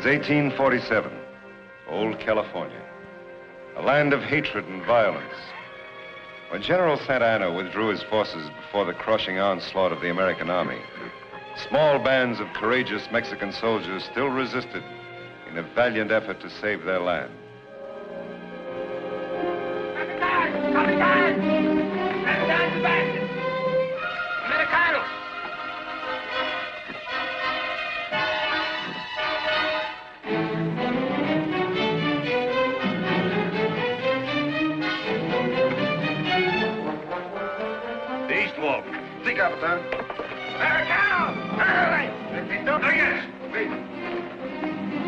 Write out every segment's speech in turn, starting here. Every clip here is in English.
was 1847, old California, a land of hatred and violence. When General Santa Anna withdrew his forces before the crushing onslaught of the American army, small bands of courageous Mexican soldiers still resisted in a valiant effort to save their land. Sí, Capitán.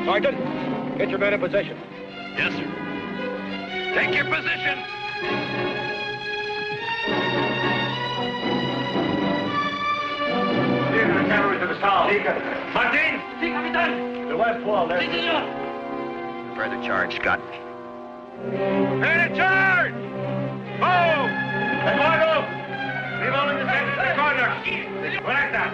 Sergeant, get your men in position. Yes, sir. Take your position. Lead the cavalry to the south. Martin! Sí, capitán. The west wall, there. Sí, señor. Prepare the charge, Scott. Prepare the charge! Move! Hey, Margot! Leave all in the center of the corner. Like that.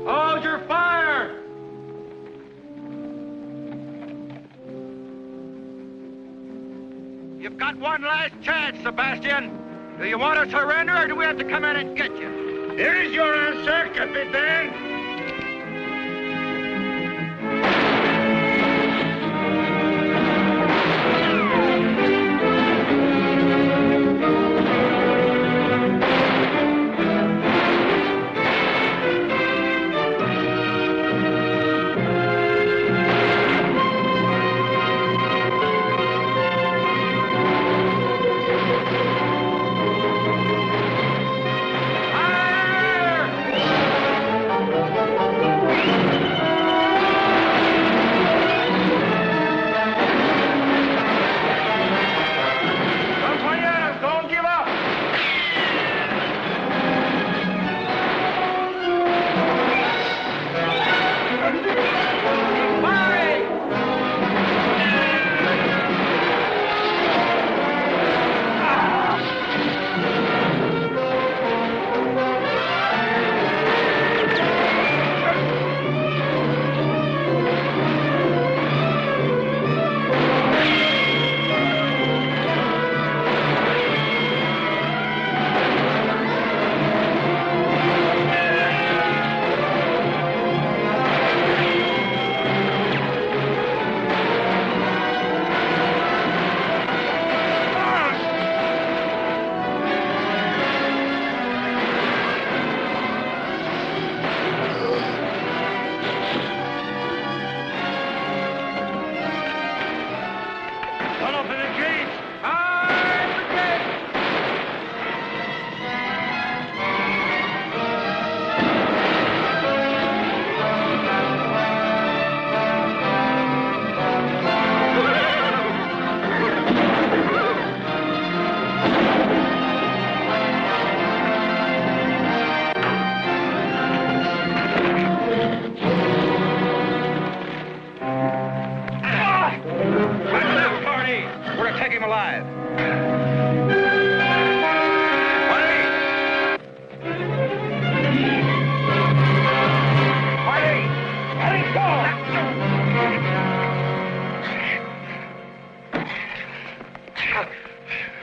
Hold your fire! You've got one last chance, Sebastian. Do you want to surrender, or do we have to come in and get you? Here is your answer, Capitan.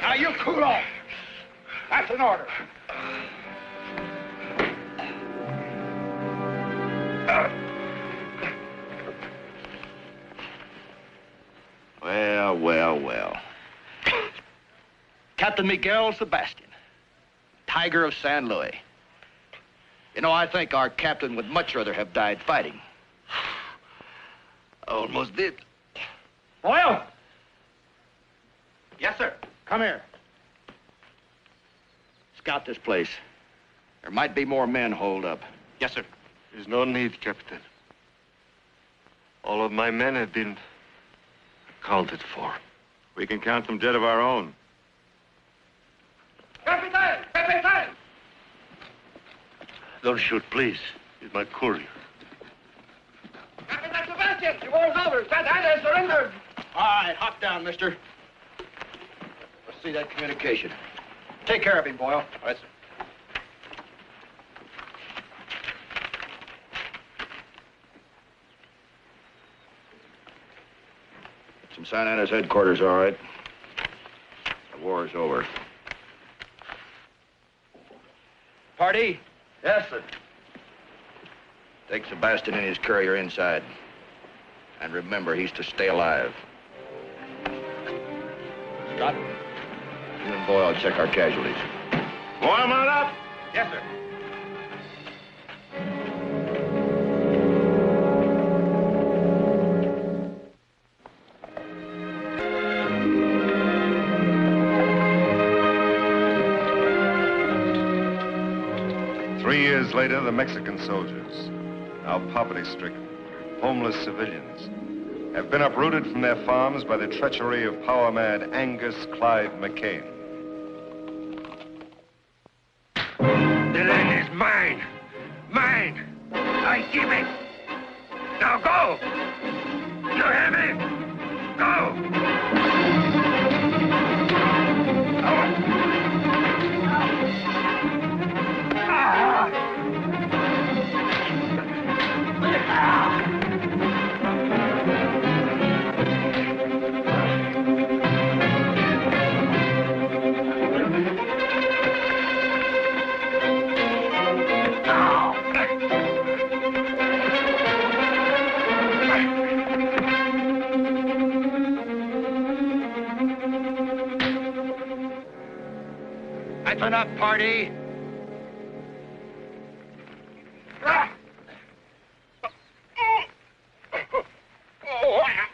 Now you cool off. That's an order. Well. Captain Miguel Sebastian, Tiger of San Luis. You know, I think our captain would much rather have died fighting. Almost did. Boyle! Yes, sir. Come here. Scout this place. There might be more men holed up. Yes, sir. There's no need, Captain. All of my men have been accounted for. We can count them dead of our own. Captain! Captain! Don't shoot, please. He's my courier. Captain Sebastian, the war's over. Santa Ana surrendered. All right, hop down, mister. Let's see that communication. Take care of him, Boyle. All right, sir. It's from Santa Ana's headquarters, all right. The war is over. Party? Yes, sir. Take Sebastian and his courier inside. And remember, he's to stay alive. Scott, you and Boyle check our casualties. Warm on up! Yes, sir. 3 years later, the Mexican soldiers, now poverty-stricken, homeless civilians, have been uprooted from their farms by the treachery of power-mad Angus McKane. The land is mine. Mine. I give it. Now go. You hear me? Go. That's enough, party.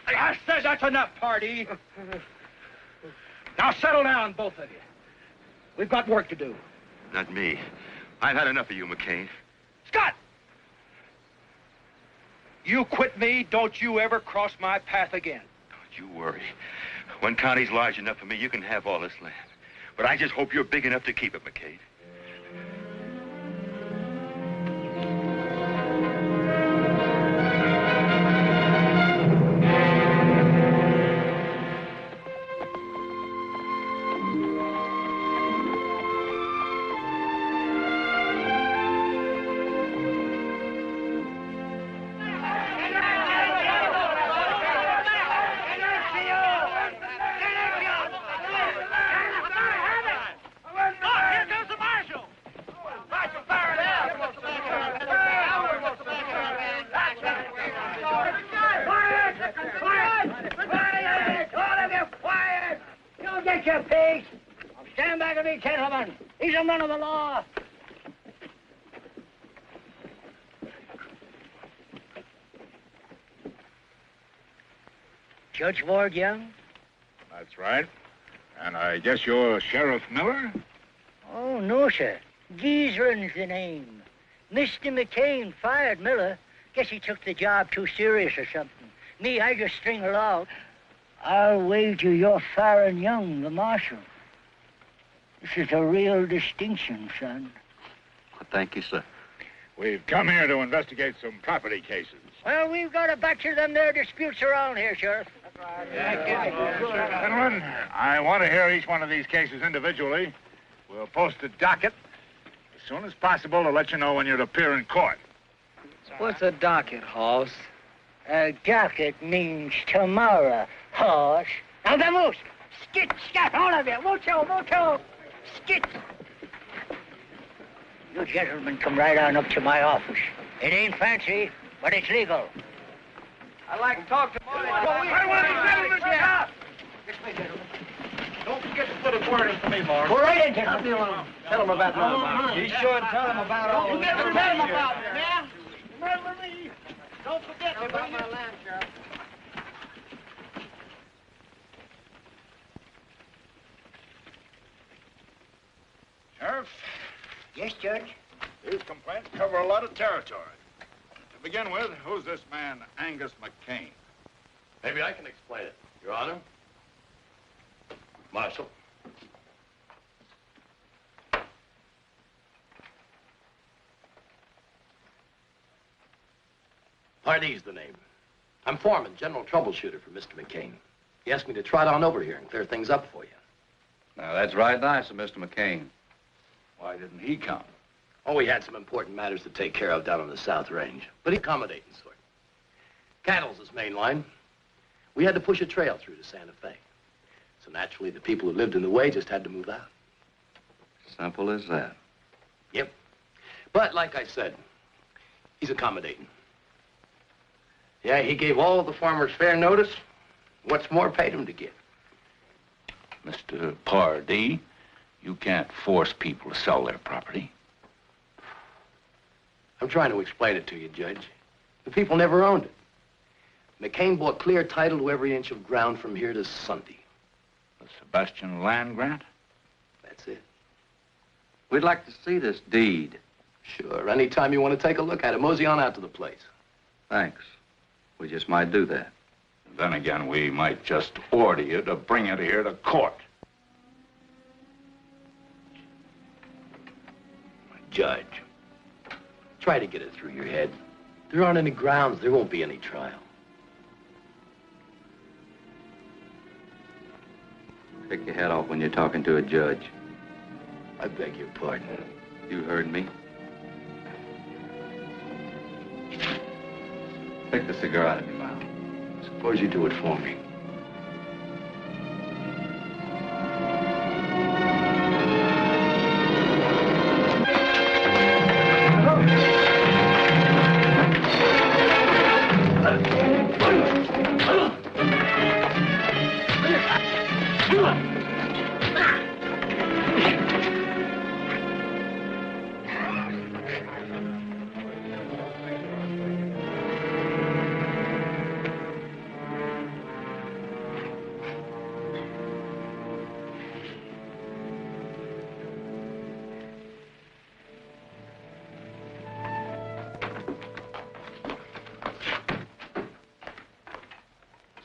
I said that's enough, party. Now settle down, both of you. We've got work to do. Not me. I've had enough of you, McKane. Scott! You quit me, don't you ever cross my path again. Don't you worry. One county's large enough for me, you can have all this land. But I just hope you're big enough to keep it, McKane. He's a man of the law. Judge Ward Young? That's right. And I guess you're Sheriff Miller? Oh, no, sir. Giesrin's the name. Mr. McKane fired Miller. Guess he took the job too serious or something. Me, I just string along. I'll wager you're firing Young, the marshal. This is a real distinction, son. Thank you, sir. We've come here to investigate some property cases. Well, we've got a batch of them there disputes around here, Sheriff. Gentlemen, I want to hear each one of these cases individually. We'll post a docket as soon as possible to let you know when you're to appear in court. What's a docket, Hoss? A docket means tomorrow, horse. Now, vamos! Skit, scat, all of you! Mucho, mucho! Skit! You gentlemen come right on up to my office. It ain't fancy, but it's legal. I'd like to talk to Molly. I want to gentlemen to stop. This way, gentlemen. Don't forget to put a word in for me, Mark. Go right in, gentlemen. Tell him about that. Be sure and tell him about all You this. never tell them about it, yeah? Remember me. Don't forget About my land, Sheriff. Sheriff? Sheriff, Yes, Judge. these complaints cover a lot of territory. To begin with, who's this man, Angus McKane? Maybe I can explain it, Your Honor. Marshal. Hardy's the name. I'm foreman, general troubleshooter for Mr. McKane. He asked me to trot on over here and clear things up for you. Now, that's right nice of Mr. McKane. Why didn't he come? Oh, we had some important matters to take care of down on the South Range, but accommodating sort. Cattle's his main line. We had to push a trail through to Santa Fe. So naturally, the people who lived in the way just had to move out. Simple as that. Yep. But like I said, he's accommodating. Yeah, he gave all the farmers fair notice. What's more, paid him to give. Mr. Pardee, you can't force people to sell their property. I'm trying to explain it to you, Judge. The people never owned it. McKane bought clear title to every inch of ground from here to Sunday. The Sebastian land grant? That's it. We'd like to see this deed. Sure, anytime you want to take a look at it, mosey on out to the place. Thanks. We just might do that. Then again, we might just order you to bring it here to court. Judge, try to get it through your head. There aren't any grounds. There won't be any trial. Take your head off when you're talking to a judge. I beg your pardon. You heard me. Take the cigar out of your mouth. Suppose you do it for me.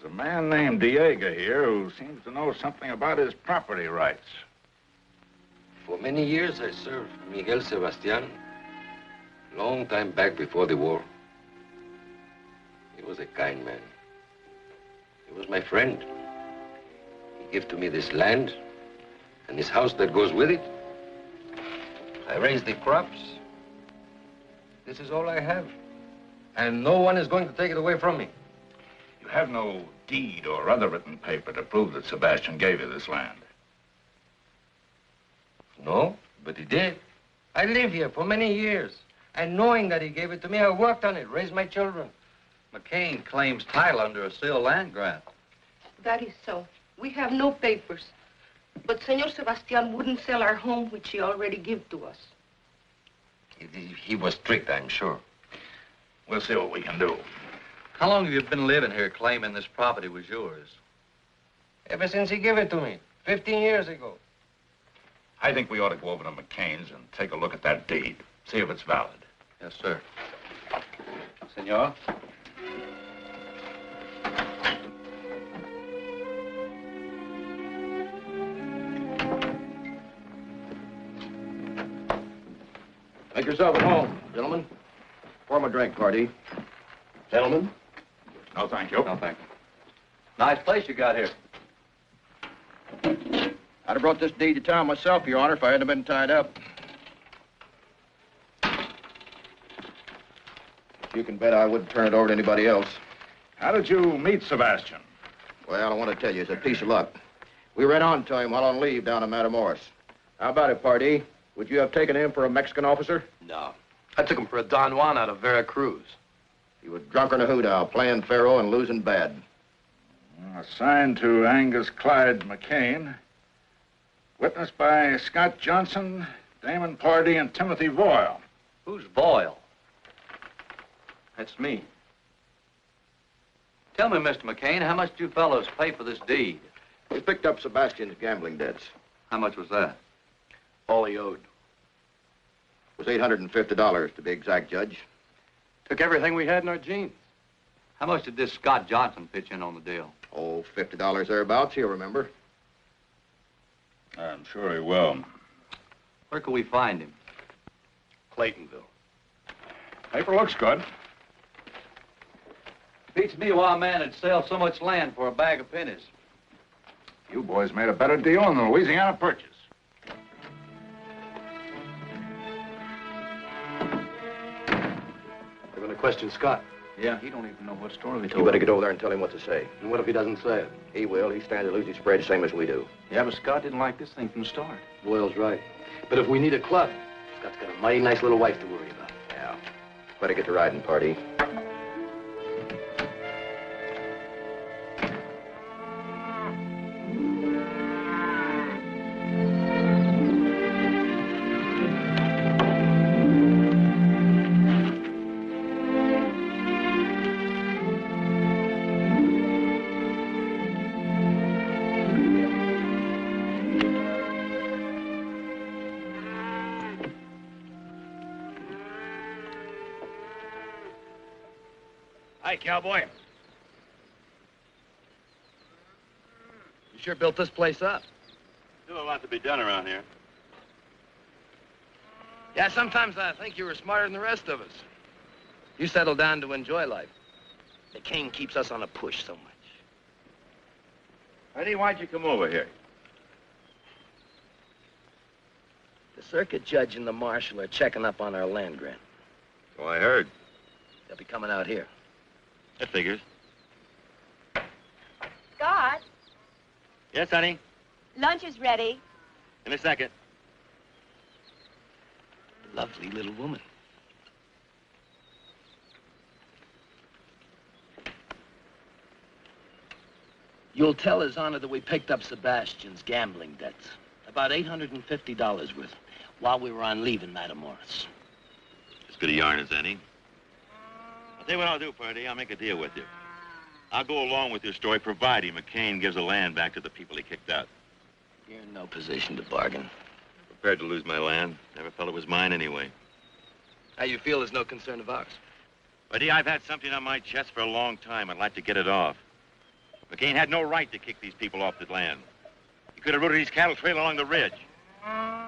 There's a man named Diego here who seems to know something about his property rights. For many years, I served Miguel Sebastian. Long time back before the war. He was a kind man. He was my friend. He gave to me this land and this house that goes with it. I raised the crops. This is all I have. And no one is going to take it away from me. You have no deed or other written paper to prove that Sebastian gave you this land. No, but he did. I live here for many years. And knowing that he gave it to me, I worked on it, raised my children. McKane claims title under a sealed land grant. That is so. We have no papers. But Senor Sebastian wouldn't sell our home, which he already gave to us. He was strict, I'm sure. We'll see what we can do. How long have you been living here claiming this property was yours? Ever since he gave it to me, 15 years ago. I think we ought to go over to McCain's and take a look at that deed. See if it's valid. Yes, sir. Senor? Make yourself at home, gentlemen. Pour him a drink, Pardee. Gentlemen? No, thank you. No, thank you. Nice place you got here. I'd have brought this deed to town myself, Your Honor, if I hadn't been tied up. You can bet I wouldn't turn it over to anybody else. How did you meet Sebastian? Well, I want to tell you, it's a piece of luck. We ran on to him while on leave down in Matamoros. How about it, Pardee? Would you have taken him for a Mexican officer? No. I took him for a Don Juan out of Veracruz. He was drunk in a hoot-owl, playing faro and losing bad. Assigned to Angus Clyde McKane. Witnessed by Scott Johnson, Damon Pardee, and Timothy Boyle. Who's Boyle? That's me. Tell me, Mr. McKane, how much did you fellows pay for this deed? We picked up Sebastian's gambling debts. How much was that? All he owed. It was $850 to be exact, Judge. Took everything we had in our jeans. How much did this Scott Johnson pitch in on the deal? Oh, $50 thereabouts, he'll remember. I'm sure he will. Where can we find him? Claytonville. Paper looks good. Beats me why a man would sell so much land for a bag of pennies. You boys made a better deal on the Louisiana Purchase. They're going to question Scott. Yeah, he don't even know what story we told. You better get over there and tell him what to say. And what if he doesn't say it? He will. He stands to lose his spread the same as we do. Yeah, but Scott didn't like this thing from the start. Boyle's right. But if we need a club, Scott's got a mighty nice little wife to worry about. Yeah. Better get to riding, party. Hi, cowboy. You sure built this place up. Still a lot to be done around here. Yeah, sometimes I think you were smarter than the rest of us. You settled down to enjoy life. McKane keeps us on a push so much. Eddie, why'd you come over here? The circuit judge and the marshal are checking up on our land grant. So I heard. They'll be coming out here. That figures. Scott, Yes, honey? lunch is ready. In a second. Lovely little woman. You'll tell His Honor that we picked up Sebastian's gambling debts. About $850 worth while we were on leave in Matamoros. As good a yarn as any. I'll tell you what I'll do, Purdy. I'll make a deal with you. I'll go along with your story, providing McKane gives the land back to the people he kicked out. You're in no position to bargain. Prepared to lose my land. Never felt it was mine anyway. How you feel is no concern of ours. Buddy, I've had something on my chest for a long time. I'd like to get it off. McKane had no right to kick these people off the land. He could have routed his cattle trail along the ridge.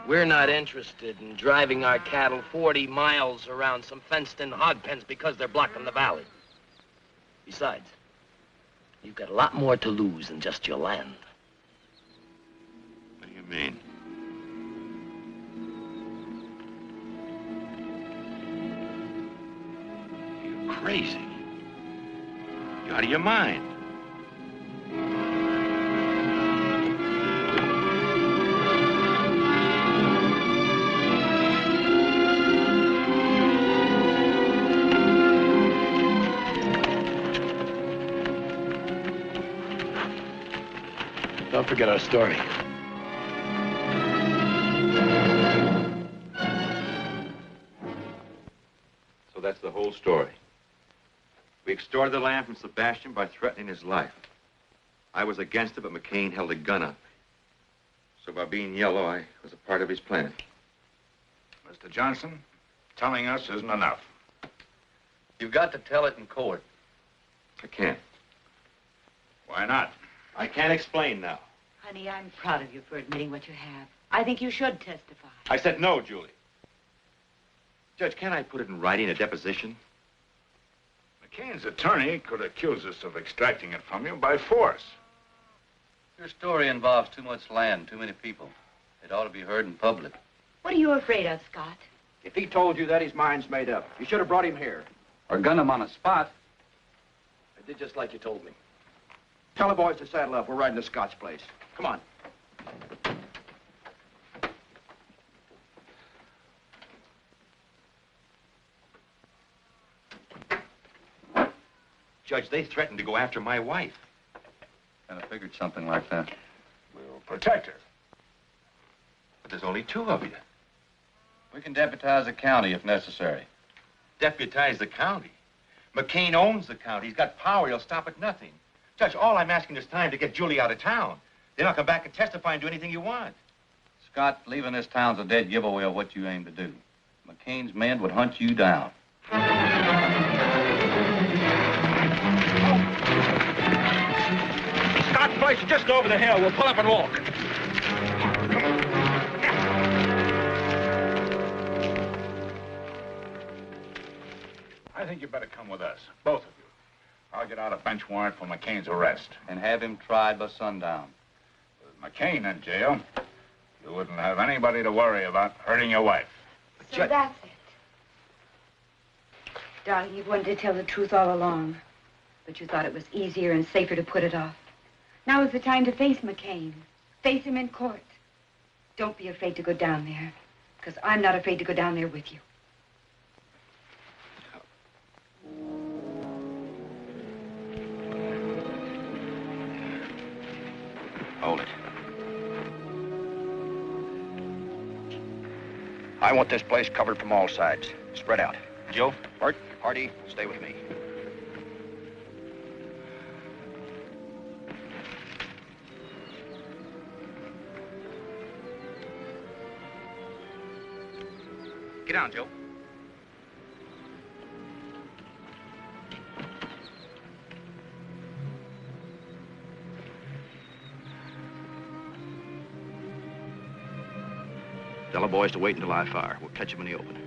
We're not interested in driving our cattle 40 miles around some fenced-in hog pens because they're blocking the valley. Besides, you've got a lot more to lose than just your land. What do you mean? You're crazy. You're out of your mind. Don't forget our story. So that's the whole story. We extorted the land from Sebastian by threatening his life. I was against it, but McKane held a gun on me. So by being yellow, I was a part of his plan. Mr. Johnson, telling us isn't enough. You've got to tell it in court. I can't. Why not? I can't explain now. Honey, I'm proud of you for admitting what you have. I think you should testify. I said no, Julie. Judge, can't I put it in writing, a deposition? McCain's attorney could accuse us of extracting it from you by force. Your story involves too much land, too many people. It ought to be heard in public. What are you afraid of, Scott? If he told you that, his mind's made up. You should have brought him here. Or gun him on a spot. I did just like you told me. Tell the boys to saddle up. We're riding to Scott's place. Come on. Judge, they threatened to go after my wife. Kind of figured something like that. We'll protect her. But there's only two of you. We can deputize the county if necessary. Deputize the county. McKane owns the county. He's got power. He'll stop at nothing. Judge, all I'm asking is time to get Julie out of town. Then I'll come back and testify and do anything you want. Scott, leaving this town's a dead giveaway of what you aim to do. McCain's men would hunt you down. Scott's place is just over the hill. We'll pull up and walk. I think you better come with us, both of you. I'll get out a bench warrant for McCain's arrest. And have him tried by sundown. With McCain in jail, you wouldn't have anybody to worry about hurting your wife. So that's it. Darling, you've wanted to tell the truth all along. But you thought it was easier and safer to put it off. Now is the time to face McCain. Face him in court. Don't be afraid to go down there. Because I'm not afraid to go down there with you. Hold it. I want this place covered from all sides. Spread out. Joe? Bart, Hardy, stay with me. Get down, Joe. Tell the boys to wait until I fire. We'll catch them in the open.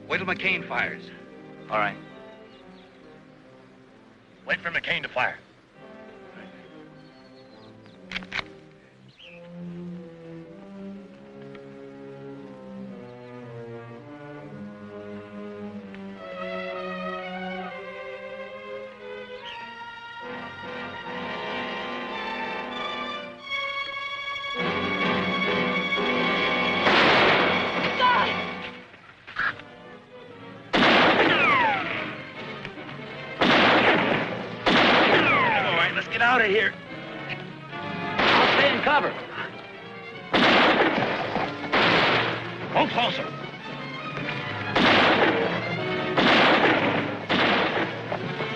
Wait till McCain fires. All right. Wait for McCain to fire. Out of here. I'll stay in cover. Go closer.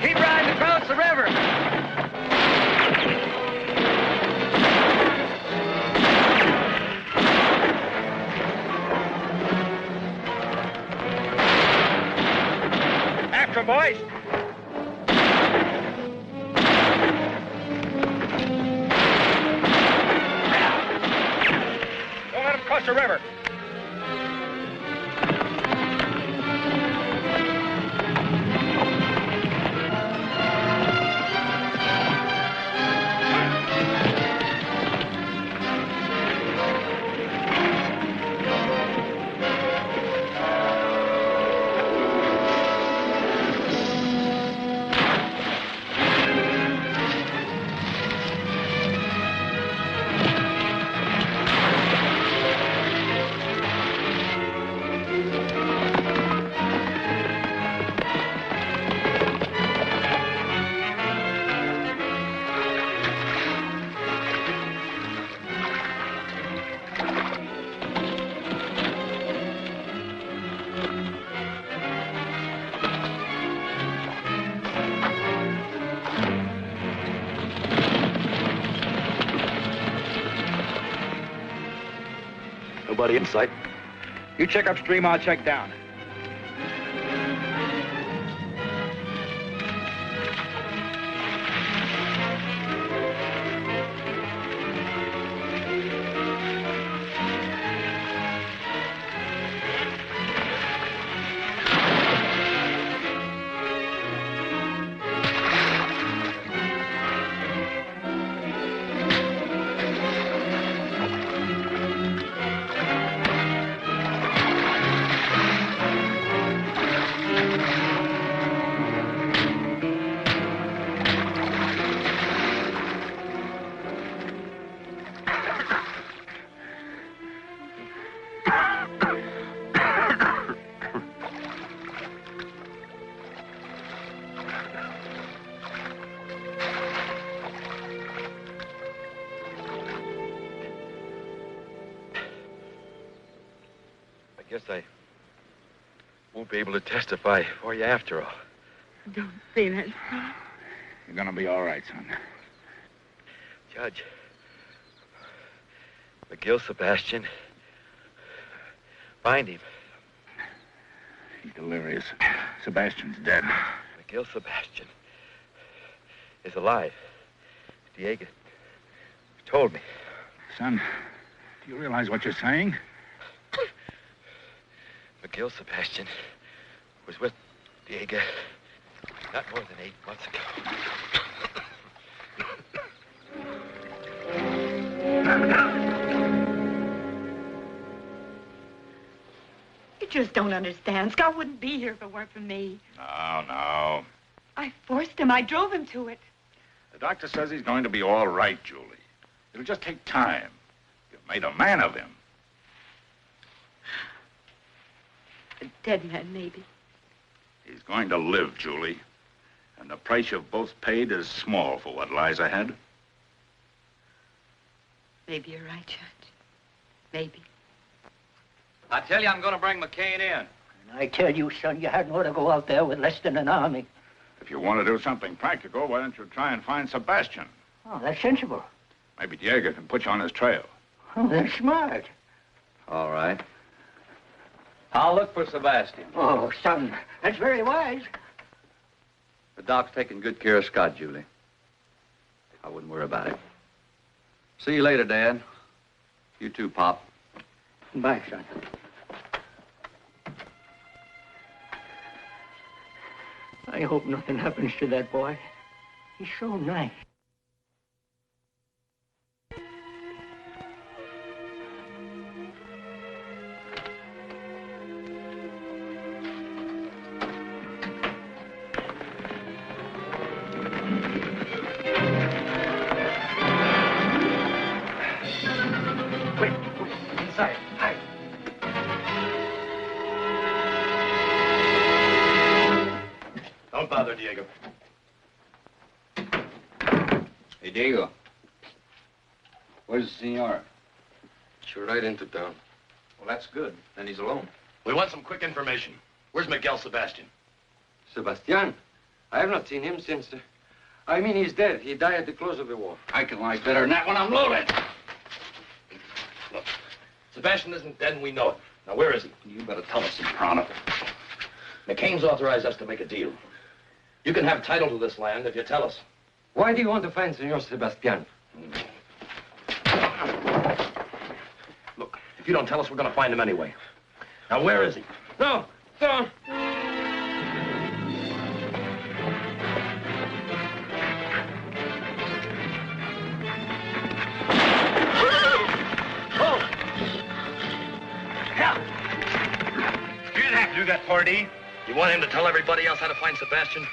Keep riding across the river. After, boys. Across the river. Nobody in sight. You check upstream, I'll check down. I guess I won't be able to testify for you after all. Don't say that, son. You're gonna be all right, son. Judge, McGill Sebastian. Find him. He's delirious. Sebastian's dead. McGill Sebastian is alive. Diego told me. Son, do you realize what you're saying? McGill Sebastian was with Diego not more than 8 months ago. You just don't understand. Scott wouldn't be here if it weren't for me. No. I forced him. I drove him to it. The doctor says he's going to be all right, Julie. It'll just take time. You've made a man of him. A dead man, maybe. He's going to live, Julie. And the price you've both paid is small for what lies ahead. Maybe you're right, Judge. Maybe. I tell you, I'm going to bring McKane in. And I tell you, son, you hadn't ought to go out there with less than an army. If you want to do something practical, why don't you try and find Sebastian? Oh, that's sensible. Maybe Diego can put you on his trail. Oh, that's smart. All right. I'll look for Sebastian. Oh, son, that's very wise. The doc's taking good care of Scott, Julie. I wouldn't worry about it. See you later, Dad. You too, Pop. Bye, son. I hope nothing happens to that boy. He's so nice. Don't bother, Diego. Hey, Diego. Where's the senor? You're right into town. Well, that's good. Then he's alone. We want some quick information. Where's Miguel Sebastian? Sebastian? I have not seen him since... I mean, he's dead. He died at the close of the war. I can lie better than that when I'm loaded. Look, Sebastian isn't dead and we know it. Now, where is he? You better tell us, Soprano. McCain's authorized us to make a deal. You can have title to this land if you tell us. Why do you want to find Senor Sebastian? Look, if you don't tell us, we're going to find him anyway. Now, where is he? No, no. You didn't have to do that, Pardee. You want him to tell everybody else how to find Sebastian?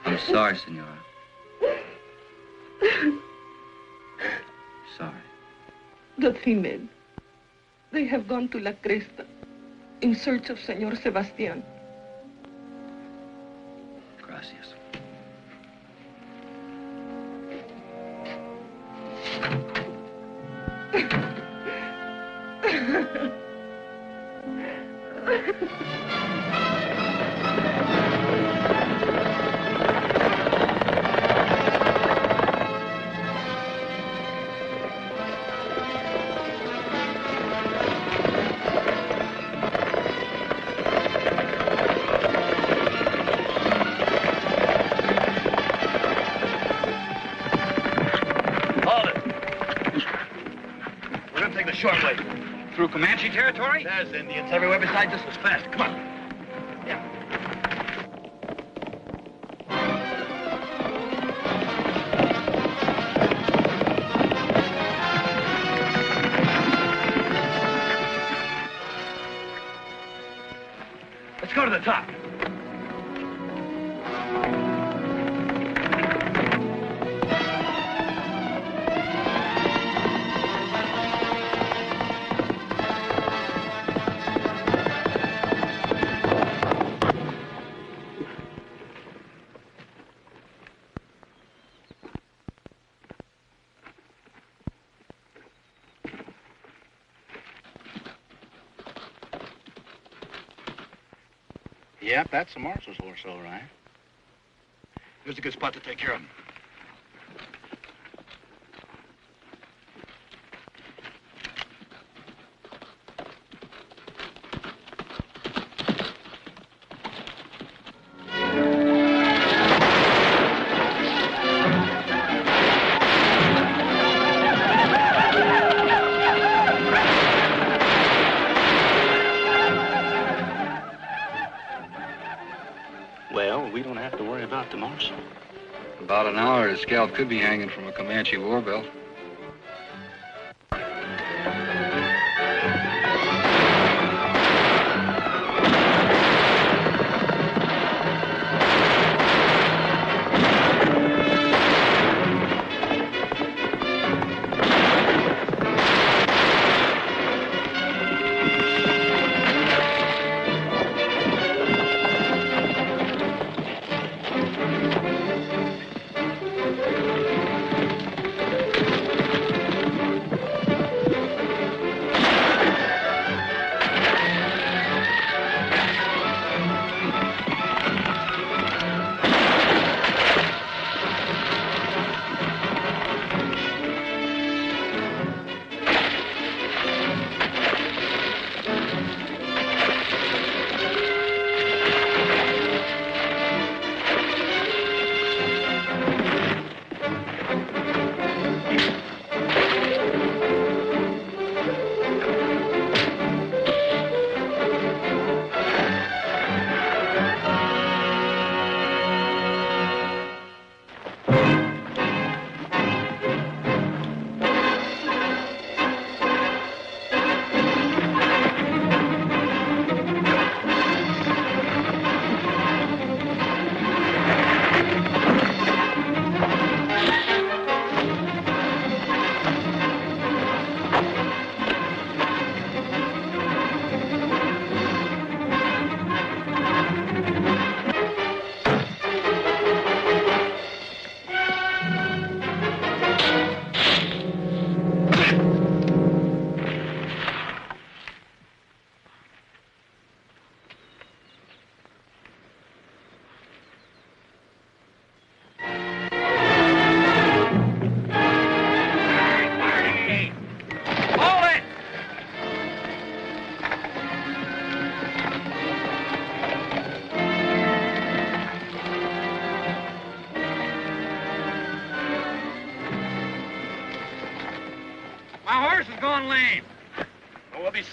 I'm sorry, senora. Sorry. The female. They have gone to La Cresta in search of Senor Sebastian. Gracias. Short way. Through Comanche territory? There's Indians everywhere besides this was fast. Come on. Yeah. Let's go to the top. Yep, that's the marshal's horse, all right. Here's a good spot to take care of him. Well, we don't have to worry about the marshal. About an hour, his scalp could be hanging from a Comanche war belt.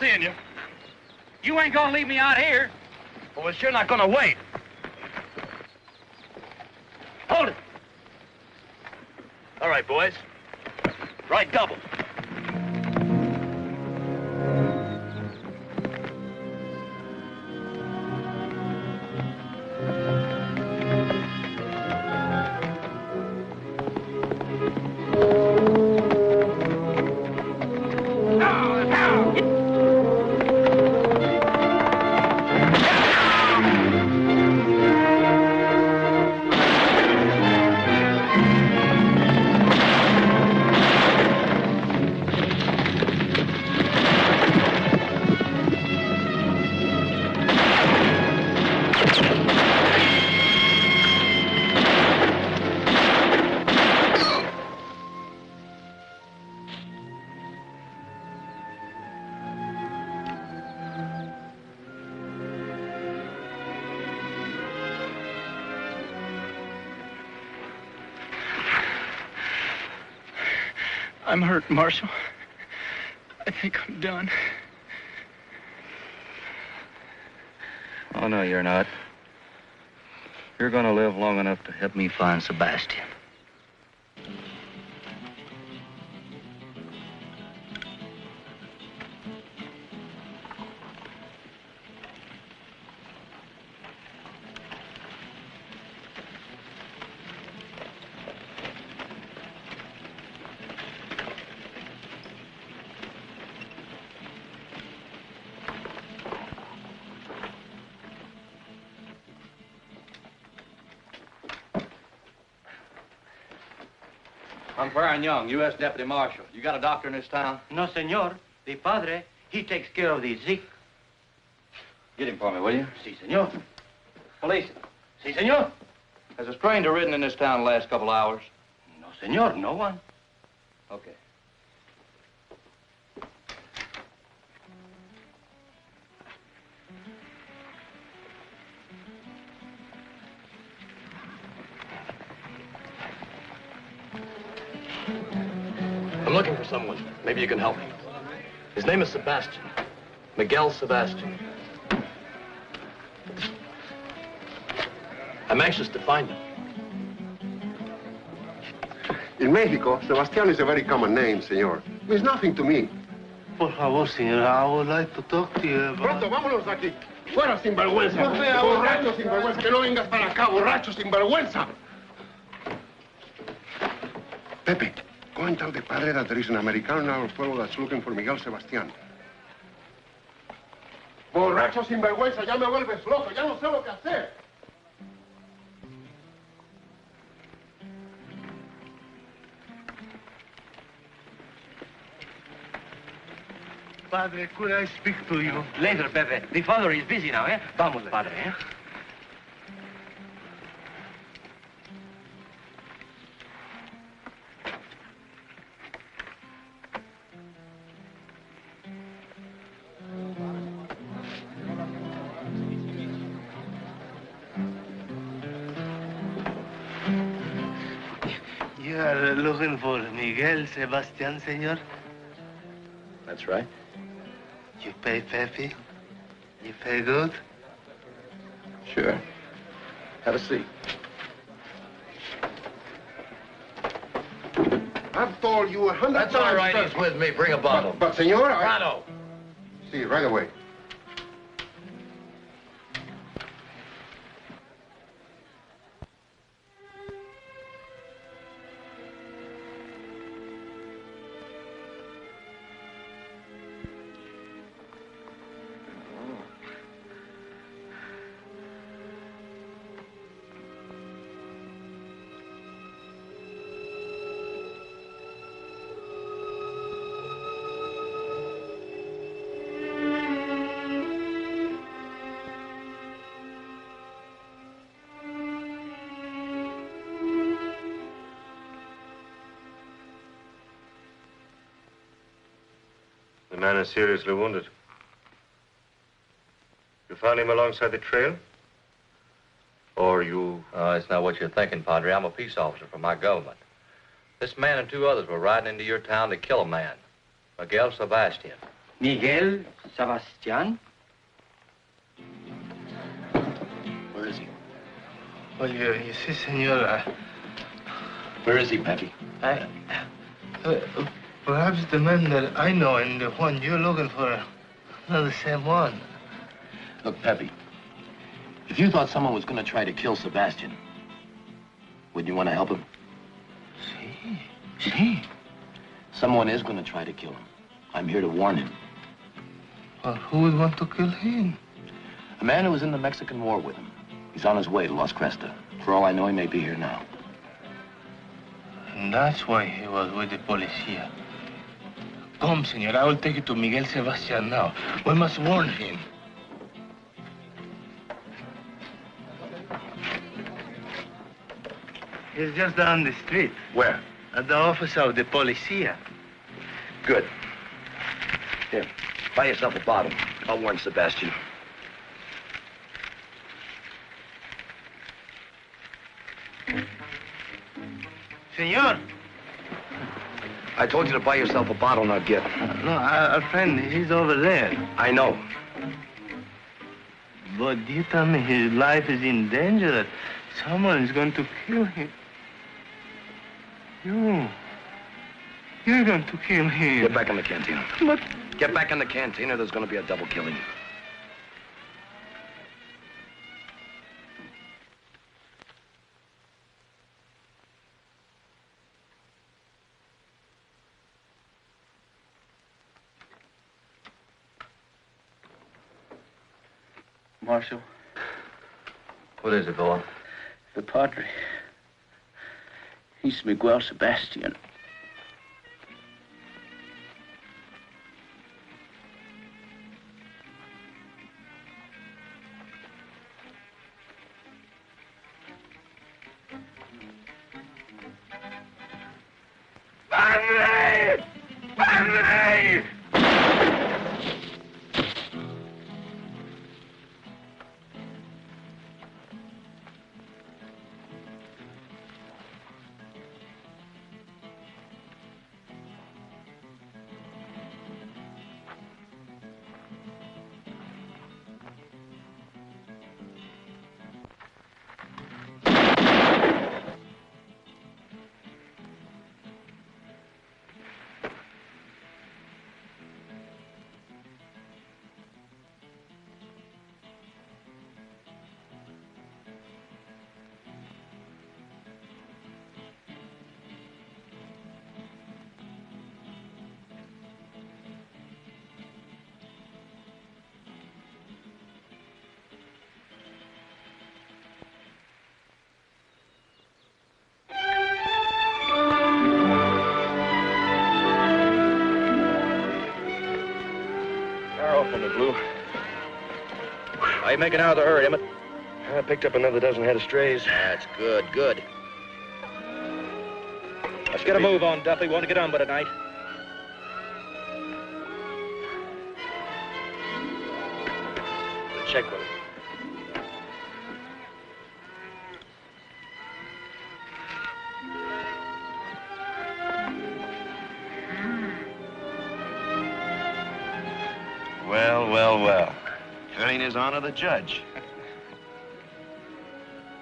Seeing you. You ain't gonna leave me out here. Well, it's sure not gonna wait. Hold it. All right, boys. Right double. I'm hurt, Marshal. I think I'm done. Oh, no, you're not. You're gonna live long enough to help me find Sebastian. I'm Baron Young, U.S. Deputy Marshal. You got a doctor in this town? No, senor. The padre, he takes care of the sick. Get him for me, will you? Si, senor. Police. Si, senor. Has a stranger ridden in this town the last couple hours? No, senor, no one. Okay. I'm looking for someone. Maybe you can help me. His name is Sebastian. Miguel Sebastian. I'm anxious to find him. In Mexico, Sebastián is a very common name, senor. It means nothing to me. Por favor, señor, I would like to talk to you about... Pronto, vámonos de aquí. Fuera, sinvergüenza. Borracho, sinvergüenza. Que no vengas para acá, borracho, sinvergüenza. Pepe, go and tell the padre that there is an American in our pueblo that's looking for Miguel Sebastián. Borracho, sinvergüenza, ya me vuelves loco. Ya no sé lo que hacer. Padre, could I speak to you? Later, Pepe. The father is busy now, eh? Vamos, padre, eh? You are looking for Miguel Sebastián, senor? That's right. You pay Pepe? You pay good? Sure. Have a seat. I've told you 100 times. That's all right. sir. He's with me. Bring a bottle. But senor, I... Prado. See, right away. The man is seriously wounded. You found him alongside the trail? Or you... It's not what you're thinking, Padre. I'm a peace officer for my government. This man and two others were riding into your town to kill a man, Miguel Sebastian. Miguel Sebastián? Where is he? Well, you see, senor, Where is he, Pepe? Perhaps the man that I know and the one you're looking for are not the same one. Look, Pepe, if you thought someone was going to try to kill Sebastian, wouldn't you want to help him? See. Someone is going to try to kill him. I'm here to warn him. Well, who would want to kill him? A man who was in the Mexican War with him. He's on his way to Las Crestas. For all I know, he may be here now. And that's why he was with the policia. Come, senor, I will take you to Miguel Sebastián now. We must warn him. He's just down the street. Where? At the office of the policia. Good. Here, buy yourself a bottle. I'll warn Sebastian. Senor. I told you to buy yourself a bottle, not get. No, our friend, he's over there. I know. But you tell me his life is in danger, that someone is going to kill him. You're going to kill him. Get back in the cantina. But... Get back in the cantina. There's going to be a double killing. Marshal. What is it, boy? The Padre. He's Miguel Sebastian. Padre! From the blue. How you making out of the herd, Emmett? I picked up another dozen head of strays. That's good, good. Let's get a move on, Duffy. We want to get on by tonight. Check with him. Well. Turning his honor the judge.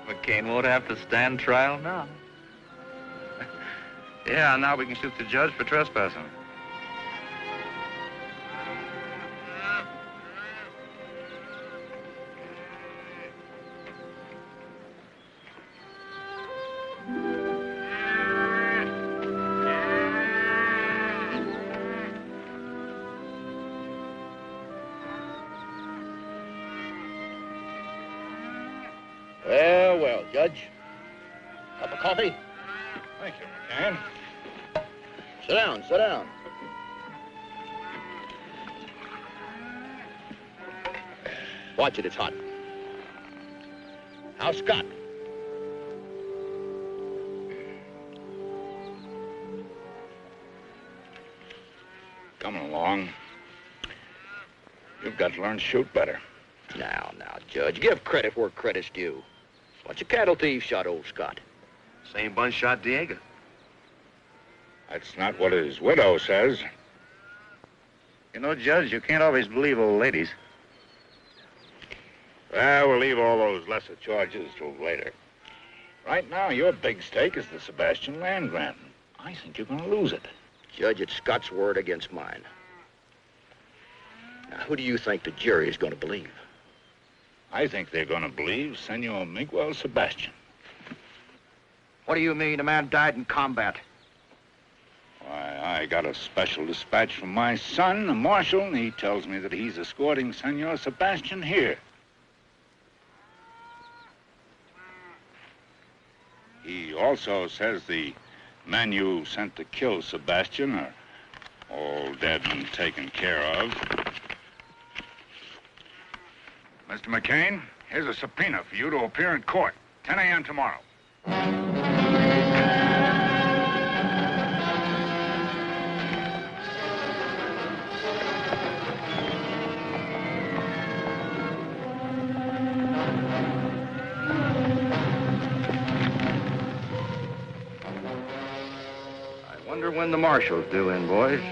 McKane won't have to stand trial now. Yeah, now we can shoot the judge for trespassing. Well, Judge. Cup of coffee? Thank you, McCann. Sit down. Watch it, it's hot. How's Scott? Coming along. You've got to learn to shoot better. Now, Judge, give credit where credit's due. Bunch of cattle thieves shot old Scott. Same bunch shot Diego. That's not what his widow says. You know, Judge, you can't always believe old ladies. Well, we'll leave all those lesser charges till later. Right now, your big stake is the Sebastian land grant. I think you're going to lose it. Judge, it's Scott's word against mine. Now, who do you think the jury is going to believe? I think they're going to believe Senor Miguel Sebastian. What do you mean a man died in combat? Why, I got a special dispatch from my son, the marshal, and he tells me that he's escorting Senor Sebastian here. He also says the men you sent to kill Sebastian are all dead and taken care of. Mr. McCain, here's a subpoena for you to appear in court, 10 a.m. tomorrow. I wonder when the marshal's due in, boys.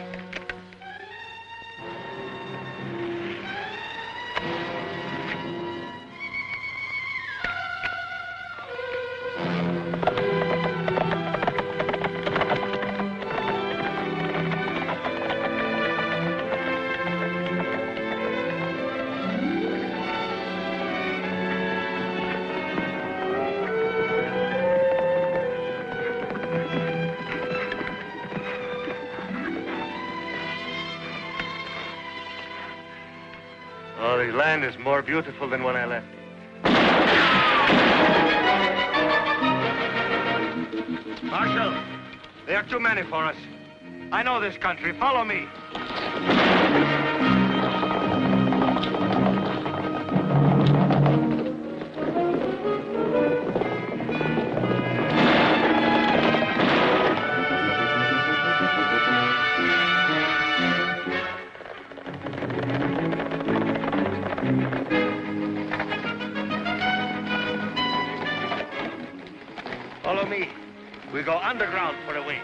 Oh, the land is more beautiful than when I left. Marshal, there are too many for us. I know this country. Follow me. Follow me. We go underground for a ways.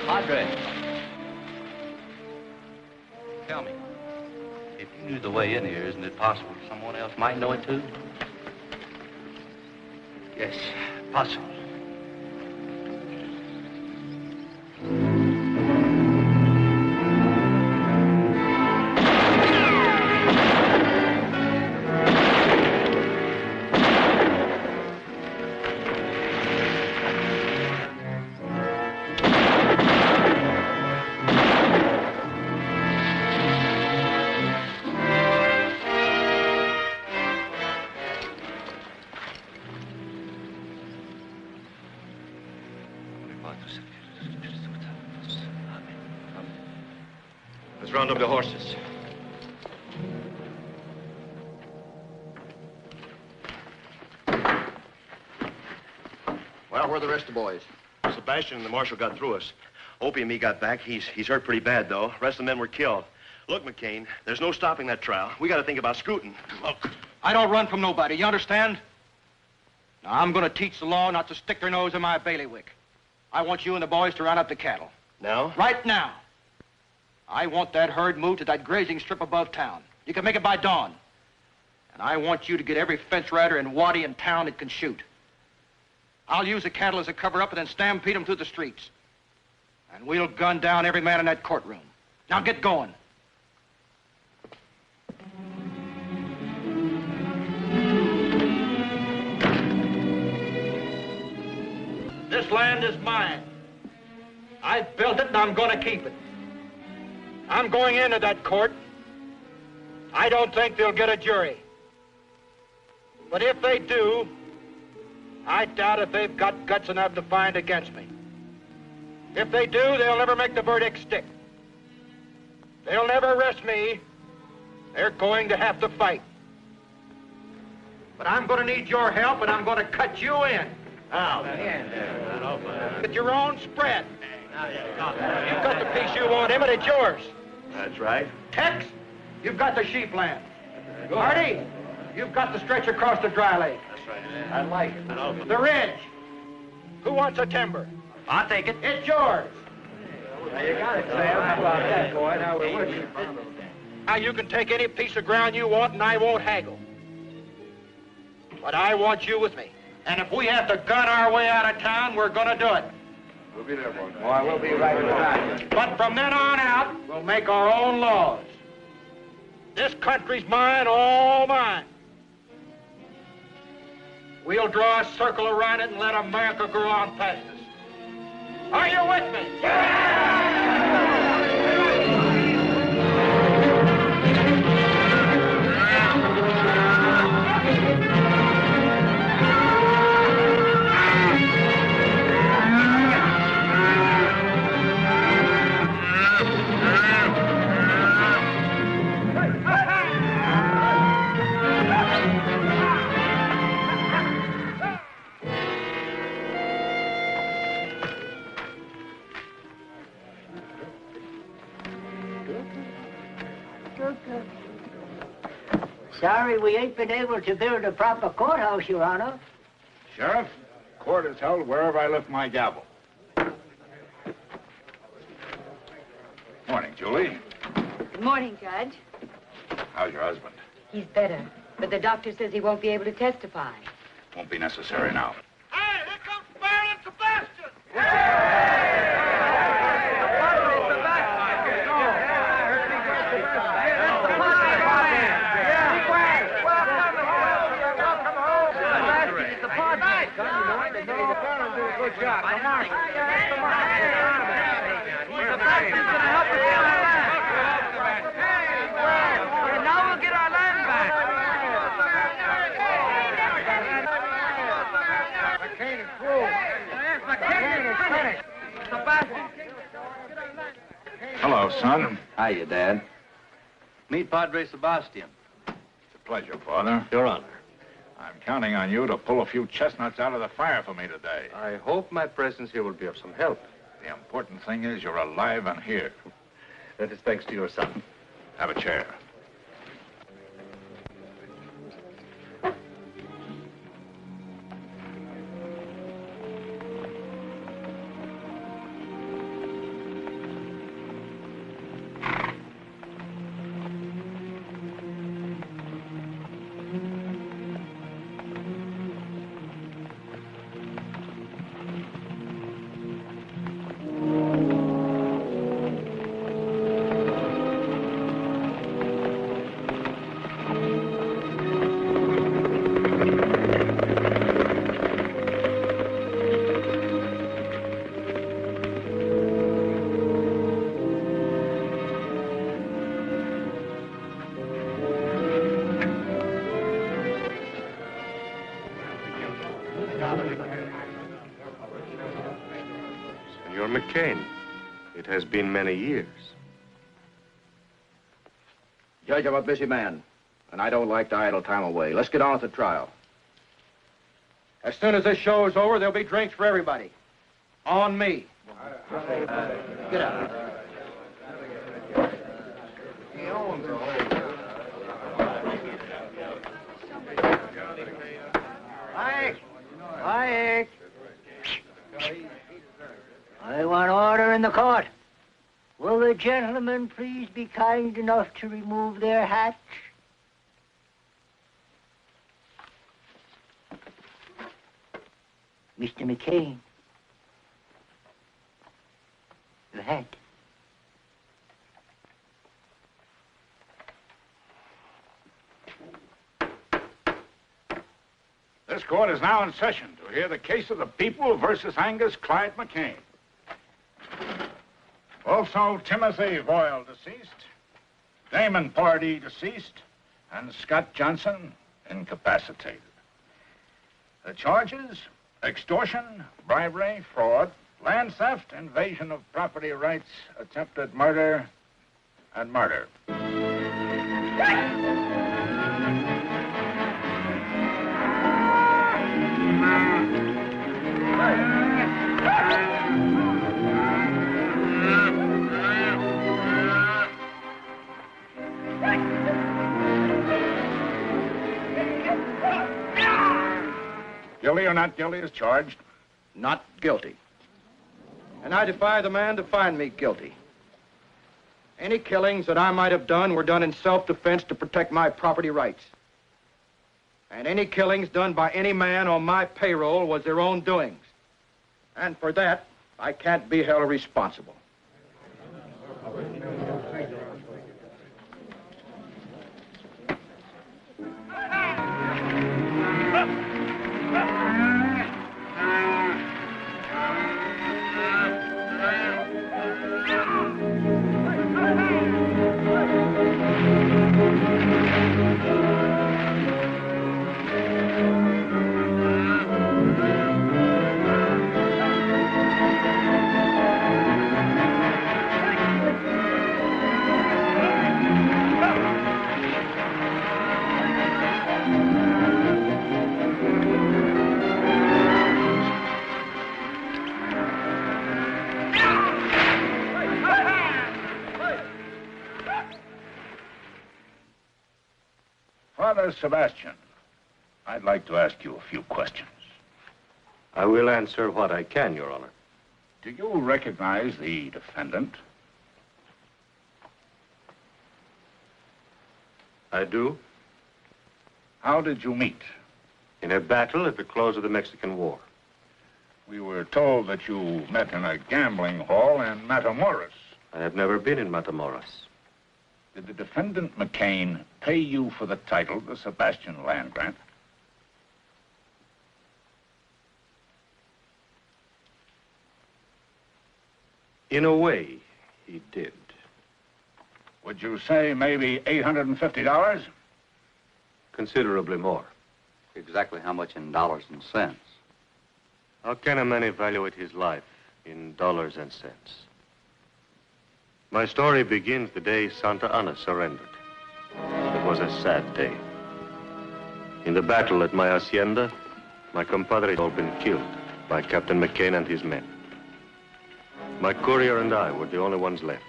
Padre, tell me, if you knew the way in here, isn't it possible someone else might know it too? Yes, possible. Let's round up the horses. Well, where are the rest of the boys? Sebastian and the marshal got through us. Opie and me got back. He's hurt pretty bad, though. The rest of the men were killed. Look, McKane, there's no stopping that trial. We got to think about scooting. Look, I don't run from nobody, you understand? Now, I'm going to teach the law not to stick their nose in my bailiwick. I want you and the boys to round up the cattle. Now? Right now. I want that herd moved to that grazing strip above town. You can make it by dawn. And I want you to get every fence rider and waddy in town that can shoot. I'll use the cattle as a cover-up and then stampede them through the streets. And we'll gun down every man in that courtroom. Now get going. This land is mine. I built it and I'm going to keep it. I'm going into that court. I don't think they'll get a jury. But if they do, I doubt if they've got guts enough to find against me. If they do, they'll never make the verdict stick. They'll never arrest me. They're going to have to fight. But I'm going to need your help, and I'm going to cut you in. Get your own spread. You've got the piece you want, Emmett, it's yours. That's right. Tex, you've got the sheep land. Marty, you've got the stretch across the dry lake. That's right. I like it. The ridge. Who wants a timber? I'll take it. It's yours. Now, you got it, Sam. How about that, boy? Now, we're with you. Now, you can take any piece of ground you want, and I won't haggle. But I want you with me. And if we have to gun our way out of town, we're going to do it. We'll be there, boy. Boy, we'll be right behind. But from then on out, we'll make our own laws. This country's mine, all mine. We'll draw a circle around it and let America go on past us. Are you with me? Sorry we ain't been able to build a proper courthouse, Your Honor. Sheriff, court is held wherever I lift my gavel. Morning, Julie. Good morning, Judge. How's your husband? He's better, but the doctor says he won't be able to testify. Won't be necessary now. Hey, here comes Baron Sebastian! Good job. Come on. Now we'll get our land back. McKane is through. Yes, McKane is finished. Sebastian. Hello, son. Hiya, Dad. Meet Padre Sebastian. It's a pleasure, Father. Your Honor. I'm counting on you to pull a few chestnuts out of the fire for me today. I hope my presence here will be of some help. The important thing is you're alive and here. That is thanks to your son. Have a chair. Senor McKane, it has been many years. Judge, I'm a busy man, and I don't like to idle time away. Let's get on with the trial. As soon as this show is over, there'll be drinks for everybody. On me. Get out. Quiet. Quiet. I want order in the court. Will the gentlemen please be kind enough to remove their hats? Mr. McKane. Your hat. This court is now in session to hear the case of the people versus Angus Clyde McKane. Also, Timothy Voyle, deceased, Damon Pardee, deceased, and Scott Johnson, incapacitated. The charges, extortion, bribery, fraud, land theft, invasion of property rights, attempted murder, and murder. Guilty or not guilty as charged? Not guilty. And I defy the man to find me guilty. Any killings that I might have done were done in self-defense to protect my property rights. And any killings done by any man on my payroll was their own doings. And for that, I can't be held responsible. Father Sebastian, I'd like to ask you a few questions. I will answer what I can, Your Honor. Do you recognize the defendant? I do. How did you meet? In a battle at the close of the Mexican War. We were told that you met in a gambling hall in Matamoros. I have never been in Matamoros. Did the defendant McKane pay you for the title, the Sebastian land grant? In a way, he did. Would you say maybe $850? Considerably more. Exactly how much in dollars and cents? How can a man evaluate his life in dollars and cents? My story begins the day Santa Ana surrendered. It was a sad day. In the battle at my hacienda, my compadre had all been killed by Captain McKane and his men. My courier and I were the only ones left.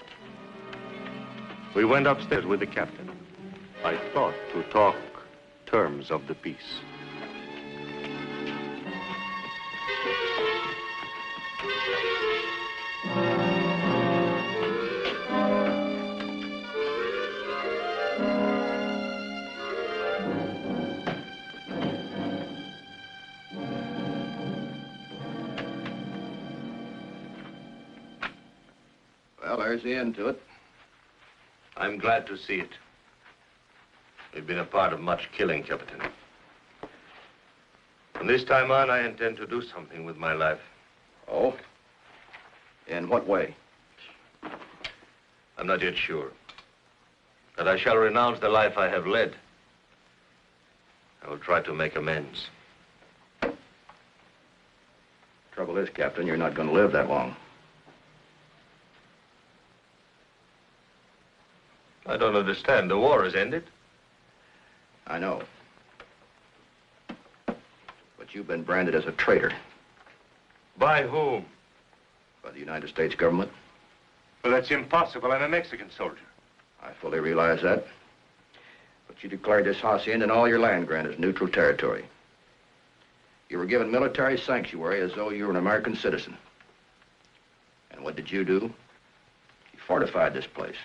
We went upstairs with the captain. I thought to talk terms of the peace. Well, there's the end to it. I'm glad to see it. We've been a part of much killing, Captain. From this time on, I intend to do something with my life. Oh? In what way? I'm not yet sure. That I shall renounce the life I have led. I will try to make amends. Trouble is, Captain, you're not going to live that long. I don't understand. The war has ended. I know. But you've been branded as a traitor. By whom? By the United States government. Well, that's impossible. I'm a Mexican soldier. I fully realize that. But you declared this hacienda and all your land grant as neutral territory. You were given military sanctuary as though you were an American citizen. And what did you do? You fortified this place.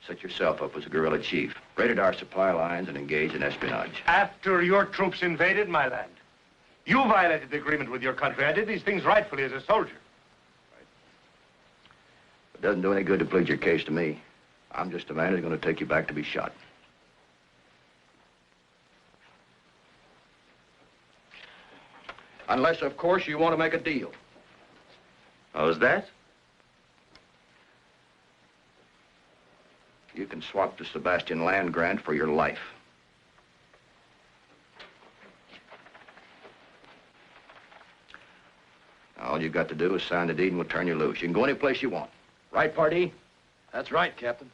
Set yourself up as a guerrilla chief, raided our supply lines, and engaged in espionage. After your troops invaded my land, you violated the agreement with your country. I did these things rightfully as a soldier. It doesn't do any good to plead your case to me. I'm just a man who's going to take you back to be shot. Unless, of course, you want to make a deal. How's that? You can swap the Sebastian land grant for your life. All you got to do is sign the deed and we'll turn you loose. You can go any place you want. Right, Pardee? That's right, Captain.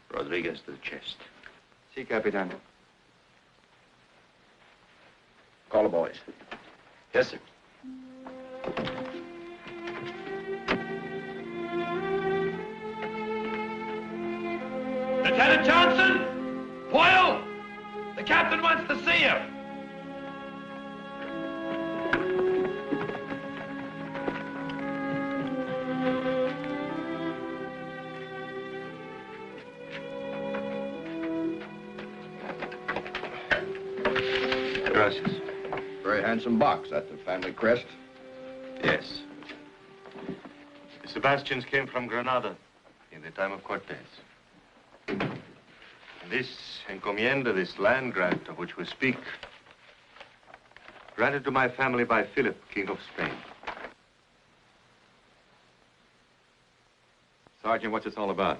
Rodriguez to the chest. Si, Capitan. Call the boys. Yes, sir. Lieutenant Johnson! Foyle! The captain wants to see you. Gracias. Very handsome box. That's the family crest. Yes. The Sebastians came from Granada in the time of Cortez. And this encomienda, this land grant of which we speak, granted to my family by Philip, King of Spain. Sergeant, what's this all about?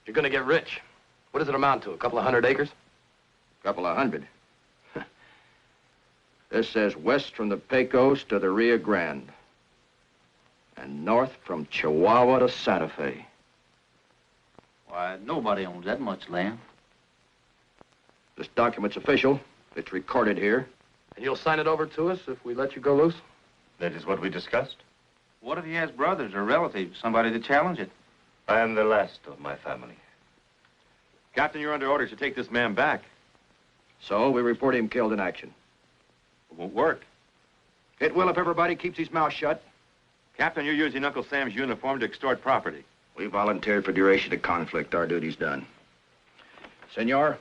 You're gonna get rich. What does it amount to, a couple of 100 acres? Couple of 100. This says west from the Pecos to the Rio Grande. And north from Chihuahua to Santa Fe. Why, nobody owns that much land. This document's official. It's recorded here. And you'll sign it over to us if we let you go loose? That is what we discussed. What if he has brothers or relatives, somebody to challenge it? I am the last of my family. Captain, you're under orders to take this man back. So we report him killed in action. It won't work. It will if everybody keeps his mouth shut. Captain, you're using Uncle Sam's uniform to extort property. We volunteered for duration of conflict. Our duty's done. Senor,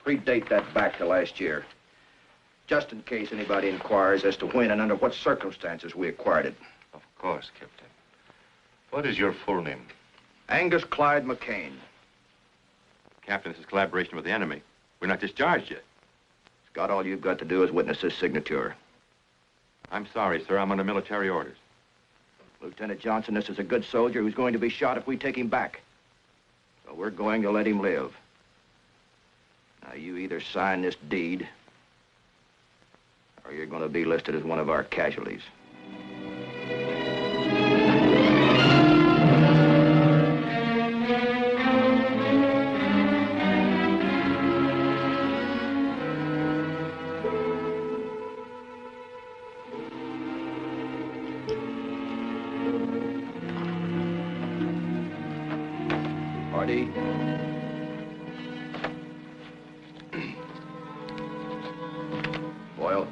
predate that back to last year. Just in case anybody inquires as to when and under what circumstances we acquired it. Of course, Captain. What is your full name? Angus Clyde McKane. Captain, this is collaboration with the enemy. We're not discharged yet. Scott, all you've got to do is witness his signature. I'm sorry, sir. I'm under military orders. Lieutenant Johnson, this is a good soldier who's going to be shot if we take him back. So we're going to let him live. Now, you either sign this deed, or you're going to be listed as one of our casualties. Party. Boyle.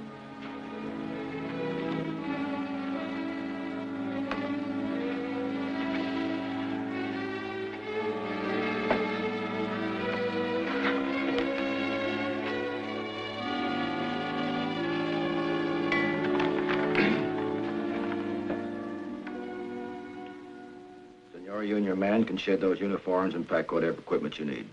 Senor, you and your man can shed those uniforms and pack whatever equipment you need.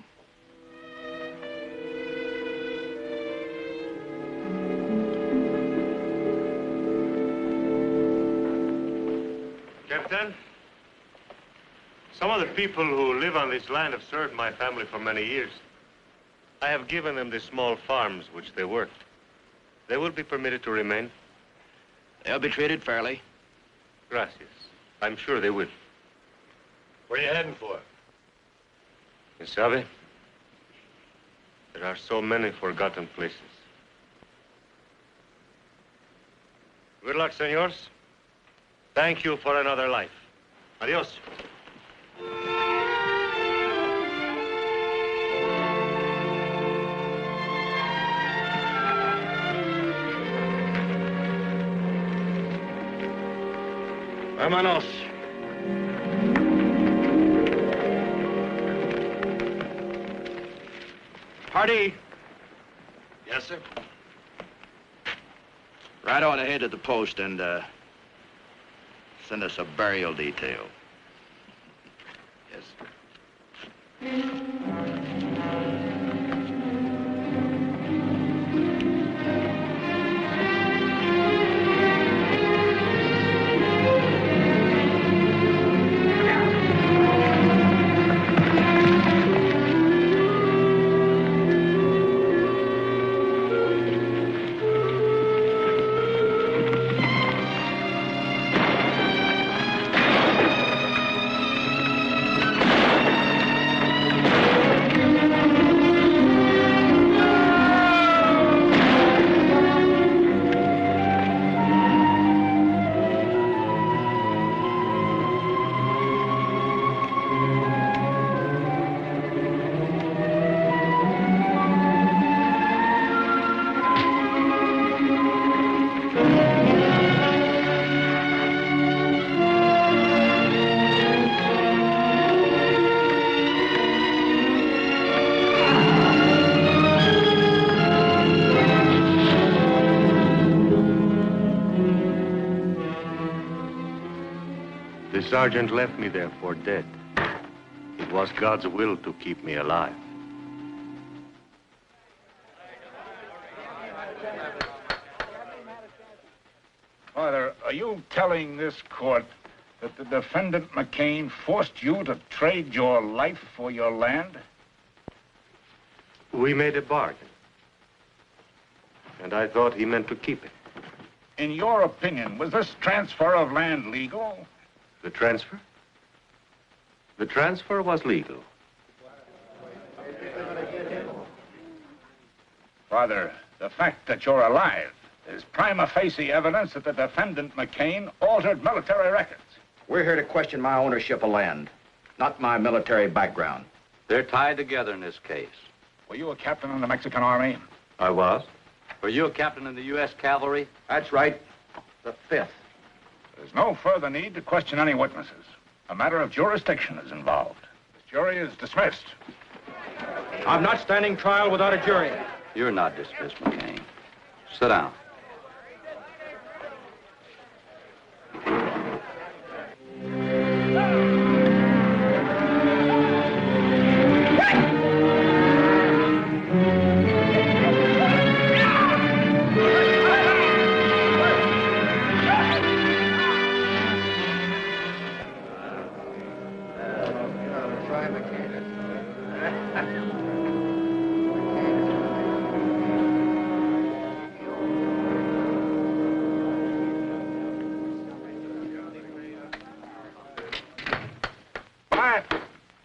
Captain, some of the people who live on this land have served my family for many years. I have given them the small farms which they worked. They will be permitted to remain. They'll be treated fairly. Gracias. I'm sure they will. Where are you heading for? You sabe, there are so many forgotten places. Good luck, senors. Thank you for another life. Adios. Vámonos. Party. Yes, sir. Ride on ahead to the post and, send us a burial detail. Yes, sir. The sergeant left me there for dead. It was God's will to keep me alive. Father, are you telling this court that the defendant McKane forced you to trade your life for your land? We made a bargain. And I thought he meant to keep it. In your opinion, was this transfer of land legal? The transfer? The transfer was legal. Father, the fact that you're alive There's prima facie evidence that the defendant, McKane, altered military records. We're here to question my ownership of land, not my military background. They're tied together in this case. Were you a captain in the Mexican Army? I was. Were you a captain in the U.S. Cavalry? That's right. The 5th. There's no further need to question any witnesses. A matter of jurisdiction is involved. This jury is dismissed. I'm not standing trial without a jury. You're not dismissed, McKane. Sit down.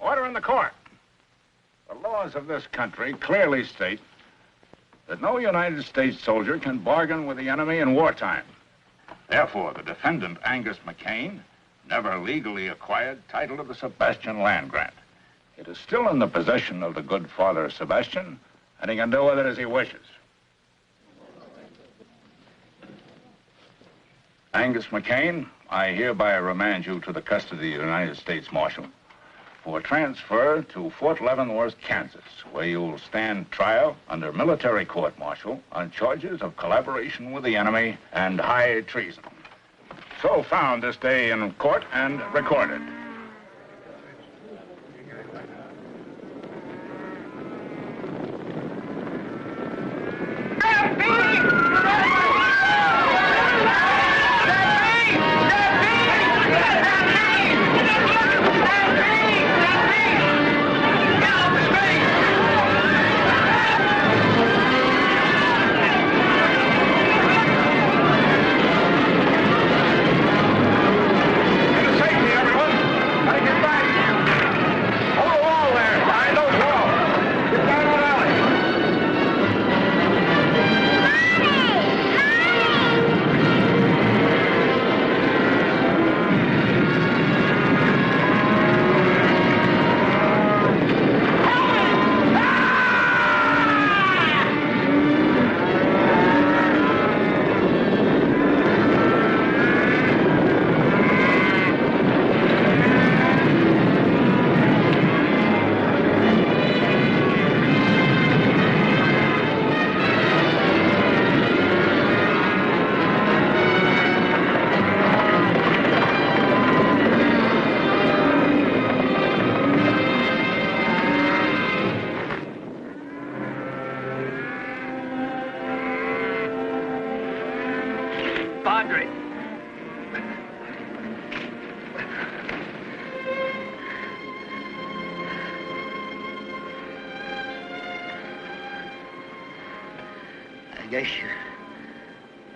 Order in the court. The laws of this country clearly state that no United States soldier can bargain with the enemy in wartime. Therefore, the defendant, Angus McKane, never legally acquired title to the Sebastian land grant. It is still in the possession of the good Father Sebastian, and he can do with it as he wishes. Angus McKane, I hereby remand you to the custody of the United States Marshal for transfer to Fort Leavenworth, Kansas, where you will stand trial under military court-martial on charges of collaboration with the enemy and high treason. So found this day in court and recorded.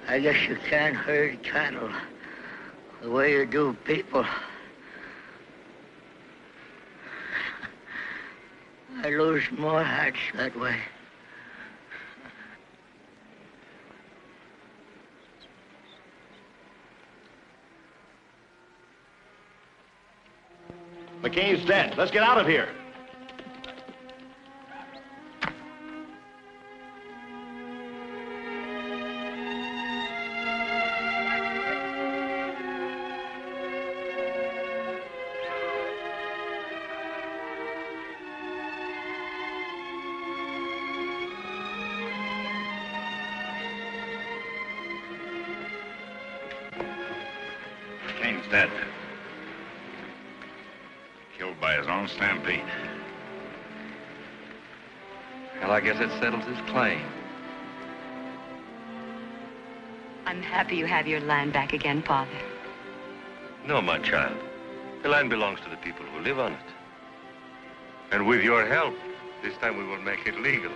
I guess you can't herd cattle the way you do people. I lose more hearts that way. McCain's dead. Let's get out of here. McCain's dead. Killed by his own stampede. Well, I guess it settles his claim. I'm happy you have your land back again, Father. No, my child. The land belongs to the people who live on it. And with your help, this time we will make it legal.